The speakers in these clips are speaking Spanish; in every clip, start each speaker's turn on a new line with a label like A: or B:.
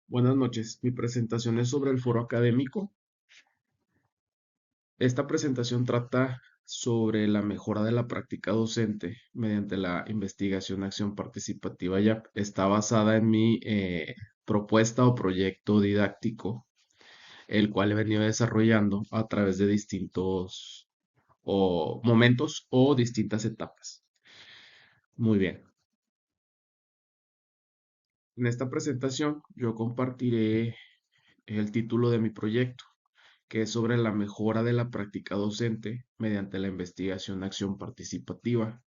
A: Buenas noches. Mi presentación es sobre el foro académico. Esta presentación trata sobre la mejora de la práctica docente mediante la investigación acción participativa. Ya está basada en mi propuesta o proyecto didáctico, el cual he venido desarrollando a través de distintos momentos o distintas etapas. Muy bien. En esta presentación yo compartiré el título de mi proyecto, que es sobre la mejora de la práctica docente mediante la investigación acción participativa.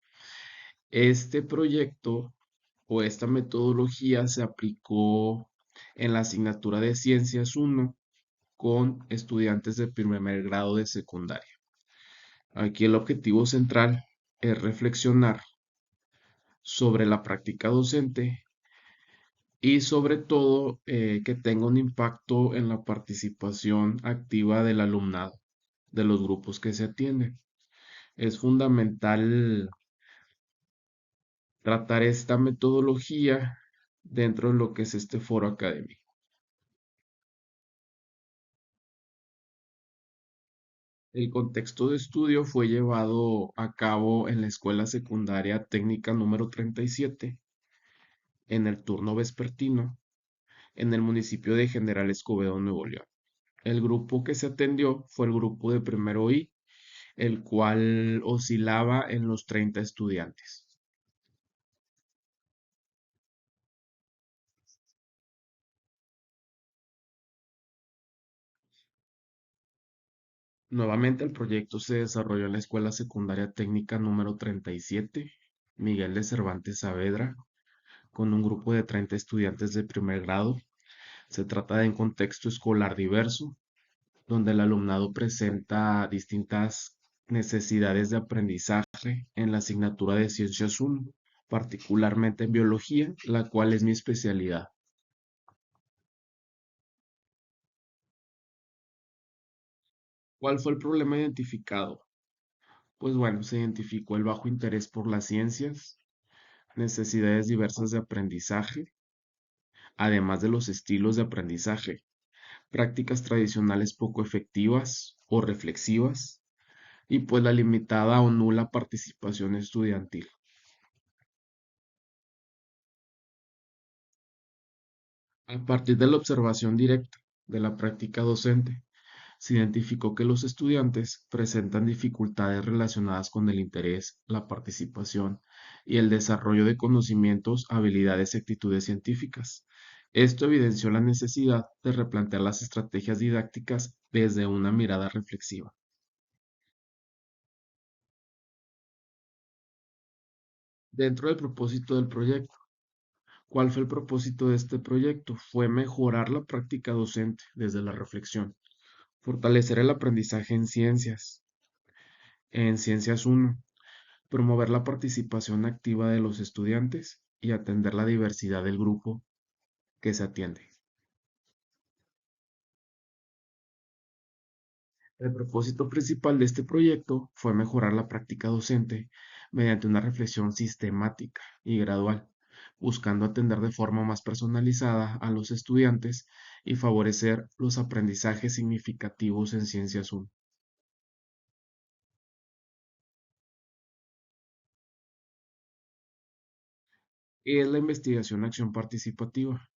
A: Este proyecto o esta metodología se aplicó en la asignatura de Ciencias 1 con estudiantes de primer grado de secundaria. Aquí el objetivo central es reflexionar sobre la práctica docente y sobre todo que tenga un impacto en la participación activa del alumnado, de los grupos que se atienden. Es fundamental tratar esta metodología dentro de lo que es este foro académico. El contexto de estudio fue llevado a cabo en la Escuela Secundaria Técnica número 37, en el turno vespertino, en el municipio de General Escobedo, Nuevo León. El grupo que se atendió fue el grupo de primero I, el cual oscilaba en los 30 estudiantes. Nuevamente, el proyecto se desarrolló en la Escuela Secundaria Técnica número 37, Miguel de Cervantes Saavedra, con un grupo de 30 estudiantes de primer grado. Se trata de un contexto escolar diverso, donde el alumnado presenta distintas necesidades de aprendizaje en la asignatura de Ciencias 1, particularmente en biología, la cual es mi especialidad. ¿Cuál fue el problema identificado? Pues bueno, se identificó el bajo interés por las ciencias, necesidades diversas de aprendizaje, además de los estilos de aprendizaje, prácticas tradicionales poco efectivas o reflexivas, y pues la limitada o nula participación estudiantil. A partir de la observación directa de la práctica docente, se identificó que los estudiantes presentan dificultades relacionadas con el interés, la participación y el desarrollo de conocimientos, habilidades y actitudes científicas. Esto evidenció la necesidad de replantear las estrategias didácticas desde una mirada reflexiva. Dentro del propósito del proyecto, ¿cuál fue el propósito de este proyecto? Fue mejorar la práctica docente desde la reflexión, fortalecer el aprendizaje en Ciencias 1, promover la participación activa de los estudiantes y atender la diversidad del grupo que se atiende. El propósito principal de este proyecto fue mejorar la práctica docente mediante una reflexión sistemática y gradual, buscando atender de forma más personalizada a los estudiantes y favorecer los aprendizajes significativos en Ciencias 1. Es la investigación acción participativa.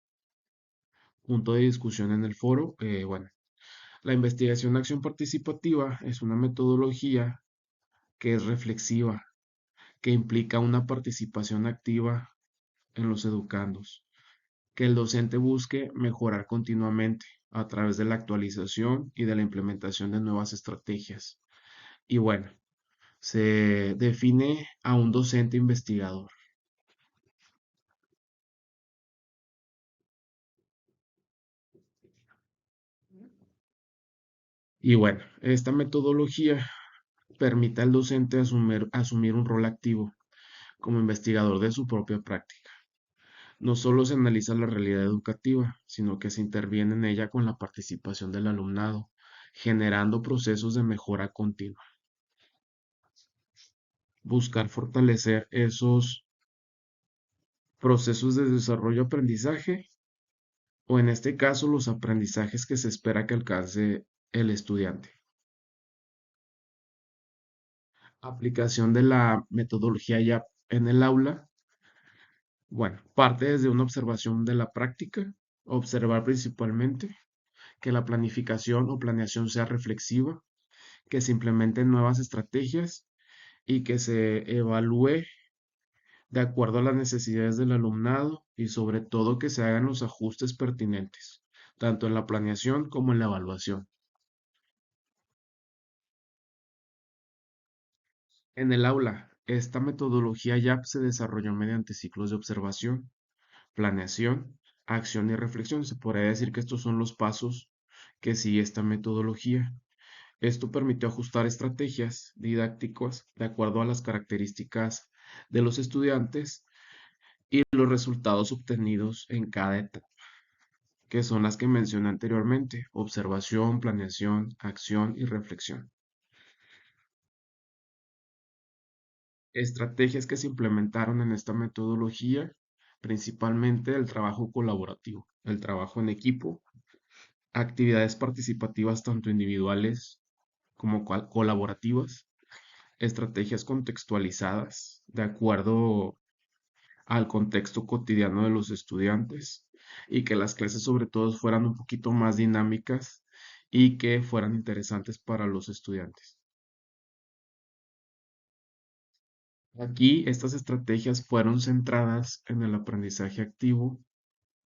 A: Punto de discusión en el foro. Bueno, la investigación acción participativa es una metodología que es reflexiva, que implica una participación activa en los educandos, que el docente busque mejorar continuamente a través de la actualización y de la implementación de nuevas estrategias. Y bueno, se define a un docente investigador. Y bueno, esta metodología permite al docente asumir un rol activo como investigador de su propia práctica. No solo se analiza la realidad educativa, sino que se interviene en ella con la participación del alumnado, generando procesos de mejora continua. Buscar fortalecer esos procesos de desarrollo-aprendizaje o en este caso los aprendizajes que se espera que alcance el estudiante. Aplicación de la metodología ya en el aula. Bueno, parte desde una observación de la práctica, observar principalmente que la planificación o planeación sea reflexiva, que se implementen nuevas estrategias y que se evalúe de acuerdo a las necesidades del alumnado y sobre todo que se hagan los ajustes pertinentes, tanto en la planeación como en la evaluación. En el aula, esta metodología YAP se desarrolló mediante ciclos de observación, planeación, acción y reflexión. Se podría decir que estos son los pasos que sigue esta metodología. Esto permitió ajustar estrategias didácticas de acuerdo a las características de los estudiantes y los resultados obtenidos en cada etapa, que son las que mencioné anteriormente: observación, planeación, acción y reflexión. Estrategias que se implementaron en esta metodología, principalmente el trabajo colaborativo, el trabajo en equipo, actividades participativas tanto individuales como colaborativas, estrategias contextualizadas de acuerdo al contexto cotidiano de los estudiantes y que las clases sobre todo fueran un poquito más dinámicas y que fueran interesantes para los estudiantes. Aquí estas estrategias fueron centradas en el aprendizaje activo,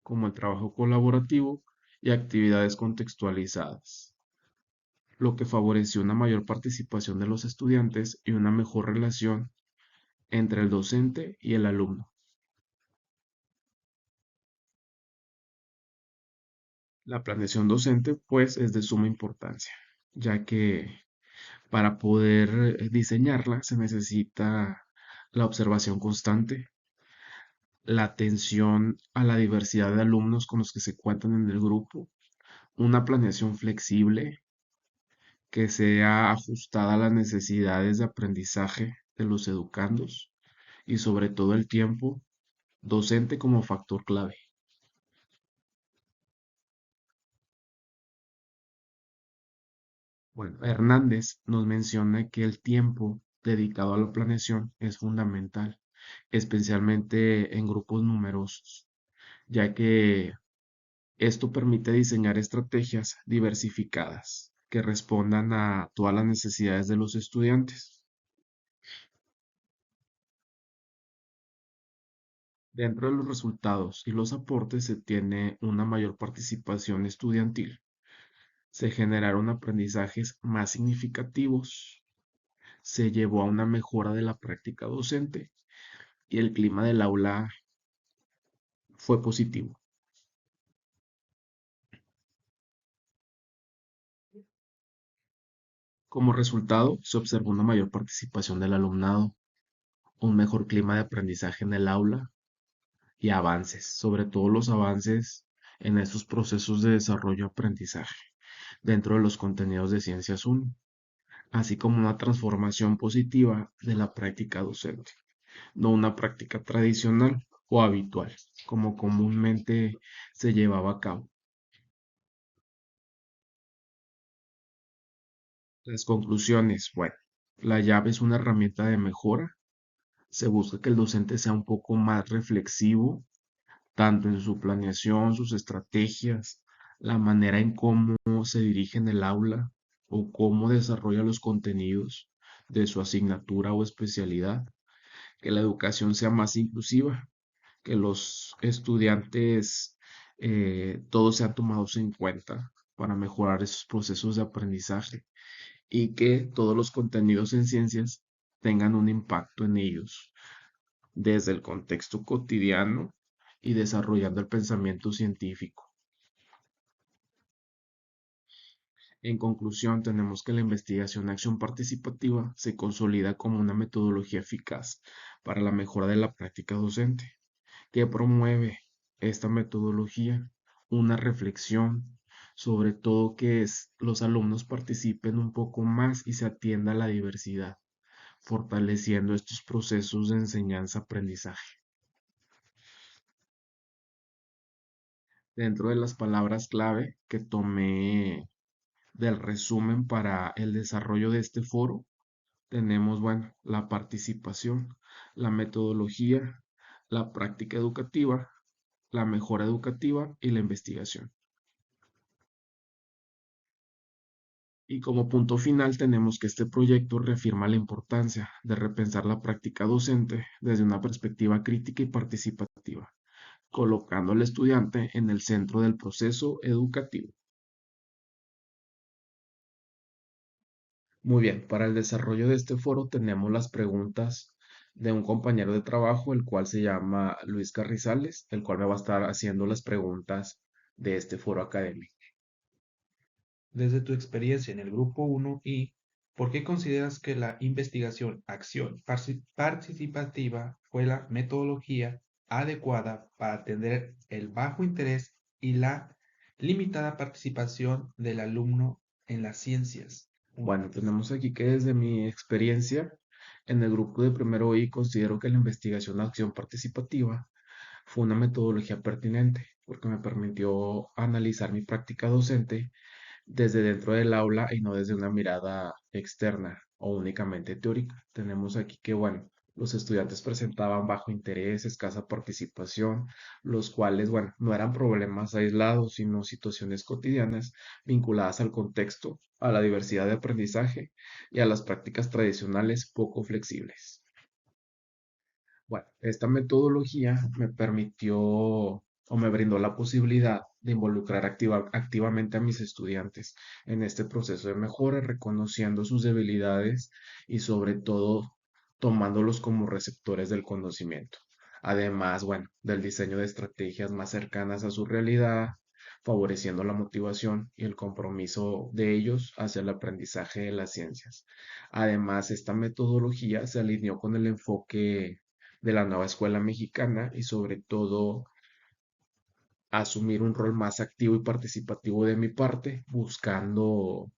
A: como el trabajo colaborativo y actividades contextualizadas, lo que favoreció una mayor participación de los estudiantes y una mejor relación entre el docente y el alumno. La planeación docente, pues, es de suma importancia, ya que para poder diseñarla se necesita la observación constante, la atención a la diversidad de alumnos con los que se cuentan en el grupo, una planeación flexible que sea ajustada a las necesidades de aprendizaje de los educandos y sobre todo el tiempo docente como factor clave. Bueno, Hernández nos menciona que el tiempo dedicado a la planeación es fundamental, especialmente en grupos numerosos, ya que esto permite diseñar estrategias diversificadas que respondan a todas las necesidades de los estudiantes. Dentro de los resultados y los aportes se tiene una mayor participación estudiantil. Se generaron aprendizajes más significativos, se llevó a una mejora de la práctica docente y el clima del aula fue positivo. Como resultado, se observó una mayor participación del alumnado, un mejor clima de aprendizaje en el aula y avances, sobre todo los avances en estos procesos de desarrollo-aprendizaje dentro de los contenidos de Ciencias 1, así como una transformación positiva de la práctica docente, no una práctica tradicional o habitual, como comúnmente se llevaba a cabo. Las conclusiones, bueno, la llave es una herramienta de mejora. Se busca que el docente sea un poco más reflexivo, tanto en su planeación, sus estrategias, la manera en cómo se dirige en el aula o cómo desarrolla los contenidos de su asignatura o especialidad, que la educación sea más inclusiva, que los estudiantes todos sean tomados en cuenta para mejorar esos procesos de aprendizaje y que todos los contenidos en ciencias tengan un impacto en ellos desde el contexto cotidiano y desarrollando el pensamiento científico. En conclusión, tenemos que la investigación-acción participativa se consolida como una metodología eficaz para la mejora de la práctica docente, que promueve esta metodología una reflexión sobre todo que los alumnos participen un poco más y se atienda a la diversidad, fortaleciendo estos procesos de enseñanza-aprendizaje. Dentro de las palabras clave que tomé del resumen para el desarrollo de este foro, tenemos, bueno, la participación, la metodología, la práctica educativa, la mejora educativa y la investigación. Y como punto final tenemos que este proyecto reafirma la importancia de repensar la práctica docente desde una perspectiva crítica y participativa, colocando al estudiante en el centro del proceso educativo. Muy bien, para el desarrollo de este foro tenemos las preguntas de un compañero de trabajo, el cual se llama Luis Carrizales, el cual me va a estar haciendo las preguntas de este foro académico.
B: Desde tu experiencia en el grupo 1 ¿por qué consideras que la investigación acción participativa fue la metodología adecuada para atender el bajo interés y la limitada participación del alumno en las ciencias?
A: Bueno, tenemos aquí que desde mi experiencia en el grupo de primero I considero que la investigación acción participativa fue una metodología pertinente porque me permitió analizar mi práctica docente desde dentro del aula y no desde una mirada externa o únicamente teórica. Tenemos aquí que, bueno, los estudiantes presentaban bajo interés, escasa participación, los cuales, bueno, no eran problemas aislados, sino situaciones cotidianas vinculadas al contexto, a la diversidad de aprendizaje y a las prácticas tradicionales poco flexibles. Bueno, esta metodología me permitió o me brindó la posibilidad de involucrar activamente a mis estudiantes en este proceso de mejora, reconociendo sus debilidades y sobre todo tomándolos como receptores del conocimiento. Además, bueno, del diseño de estrategias más cercanas a su realidad, favoreciendo la motivación y el compromiso de ellos hacia el aprendizaje de las ciencias. Además, esta metodología se alineó con el enfoque de la nueva escuela mexicana y sobre todo asumir un rol más activo y participativo de mi parte, buscando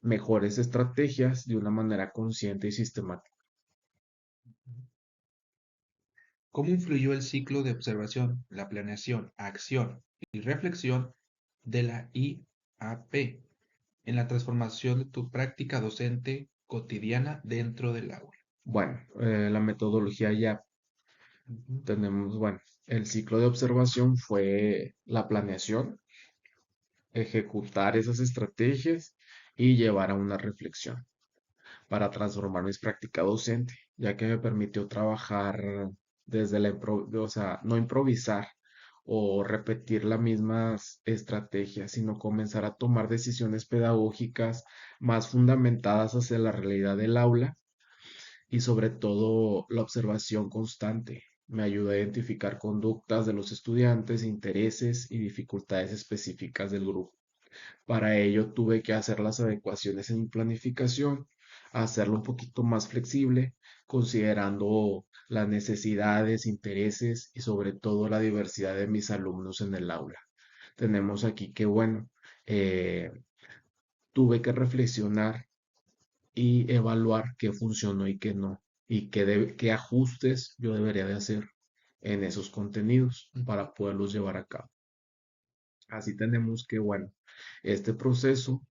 A: mejores estrategias de una manera consciente y sistemática.
B: ¿Cómo influyó el ciclo de observación, la planeación, acción y reflexión de la IAP en la transformación de tu práctica docente cotidiana dentro del aula?
A: Bueno, la metodología ya
B: Ujú.
A: tenemos, bueno, el ciclo de observación fue la planeación, ejecutar esas estrategias y llevar a una reflexión para transformar mi práctica docente, ya que me permitió trabajar desde o sea, no improvisar o repetir las mismas estrategias, sino comenzar a tomar decisiones pedagógicas más fundamentadas hacia la realidad del aula y sobre todo la observación constante. Me ayuda a identificar conductas de los estudiantes, intereses y dificultades específicas del grupo. Para ello tuve que hacer las adecuaciones en mi planificación, hacerlo un poquito más flexible, considerando las necesidades, intereses y sobre todo la diversidad de mis alumnos en el aula. Tenemos aquí que, bueno, eh, tuve que reflexionar y evaluar qué funcionó y qué no, y qué ajustes yo debería de hacer en esos contenidos para poderlos llevar a cabo. Así tenemos que, bueno, este proceso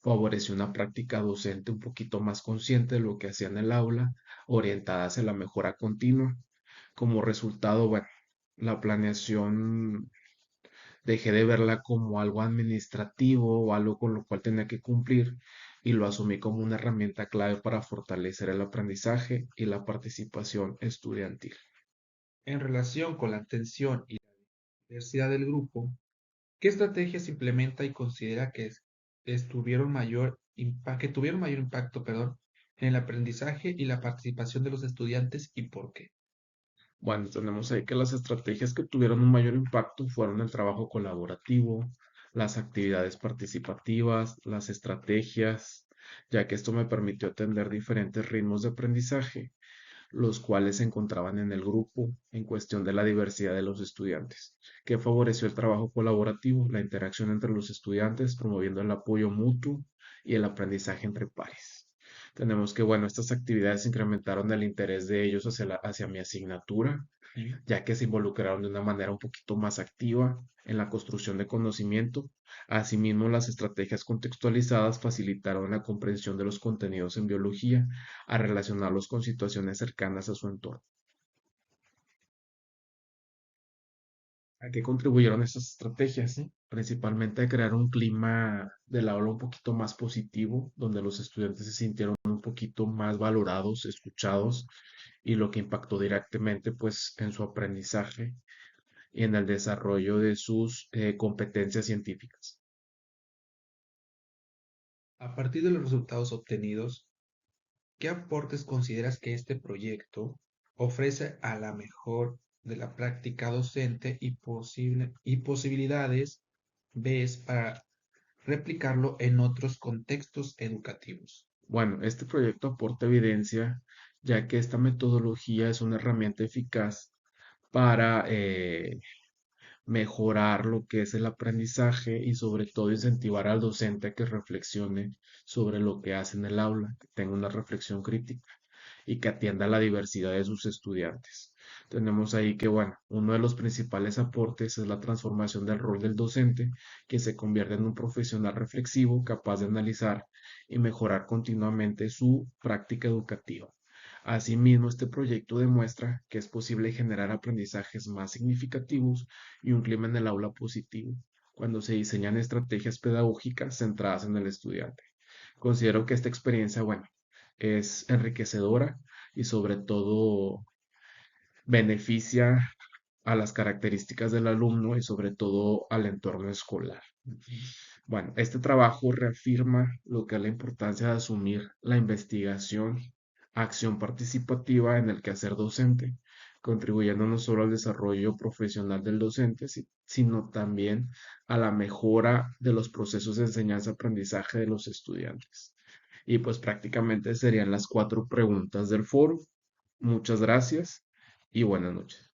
A: favoreció una práctica docente un poquito más consciente de lo que hacía en el aula, orientada hacia la mejora continua. Como resultado, bueno, la planeación dejé de verla como algo administrativo o algo con lo cual tenía que cumplir y lo asumí como una herramienta clave para fortalecer el aprendizaje y la participación estudiantil.
B: En relación con la atención y la diversidad del grupo, ¿qué estrategias implementa y considera que tuvieron mayor impacto, perdón, en el aprendizaje y la participación de los estudiantes y por qué?
A: Bueno, tenemos ahí que las estrategias que tuvieron un mayor impacto fueron el trabajo colaborativo, las actividades participativas, las estrategias, ya que esto me permitió atender diferentes ritmos de aprendizaje, los cuales se encontraban en el grupo en cuestión de la diversidad de los estudiantes, que favoreció el trabajo colaborativo, la interacción entre los estudiantes, promoviendo el apoyo mutuo y el aprendizaje entre pares. Tenemos que, bueno, estas actividades incrementaron el interés de ellos hacia mi asignatura,
B: Sí.
A: ya que se involucraron de una manera un poquito más activa en la construcción de conocimiento. Asimismo, las estrategias contextualizadas facilitaron la comprensión de los contenidos en biología a relacionarlos con situaciones cercanas a su entorno. ¿A qué contribuyeron estas estrategias?
B: Ujú.
A: Principalmente a crear un clima del aula un poquito más positivo, donde los estudiantes se sintieron un poquito más valorados, escuchados, y lo que impactó directamente pues en su aprendizaje y en el desarrollo de sus competencias científicas.
B: A partir de los resultados obtenidos, ¿qué aportes consideras que este proyecto ofrece a la mejor de la práctica docente y posibilidades ves para replicarlo en otros contextos educativos?
A: Bueno, este proyecto aporta evidencia, ya que esta metodología es una herramienta eficaz para mejorar lo que es el aprendizaje y sobre todo incentivar al docente a que reflexione sobre lo que hace en el aula, que tenga una reflexión crítica y que atienda a la diversidad de sus estudiantes. Tenemos ahí que, bueno, uno de los principales aportes es la transformación del rol del docente, que se convierte en un profesional reflexivo capaz de analizar y mejorar continuamente su práctica educativa. Asimismo, este proyecto demuestra que es posible generar aprendizajes más significativos y un clima en el aula positivo cuando se diseñan estrategias pedagógicas centradas en el estudiante. Considero que esta experiencia, bueno, es enriquecedora y sobre todo beneficia a las características del alumno y sobre todo al entorno escolar. Bueno, este trabajo reafirma lo que es la importancia de asumir la investigación, acción participativa en el quehacer docente, contribuyendo no solo al desarrollo profesional del docente, sino también a la mejora de los procesos de enseñanza-aprendizaje de los estudiantes. Y pues prácticamente serían las 4 preguntas del foro. Muchas gracias y buenas noches.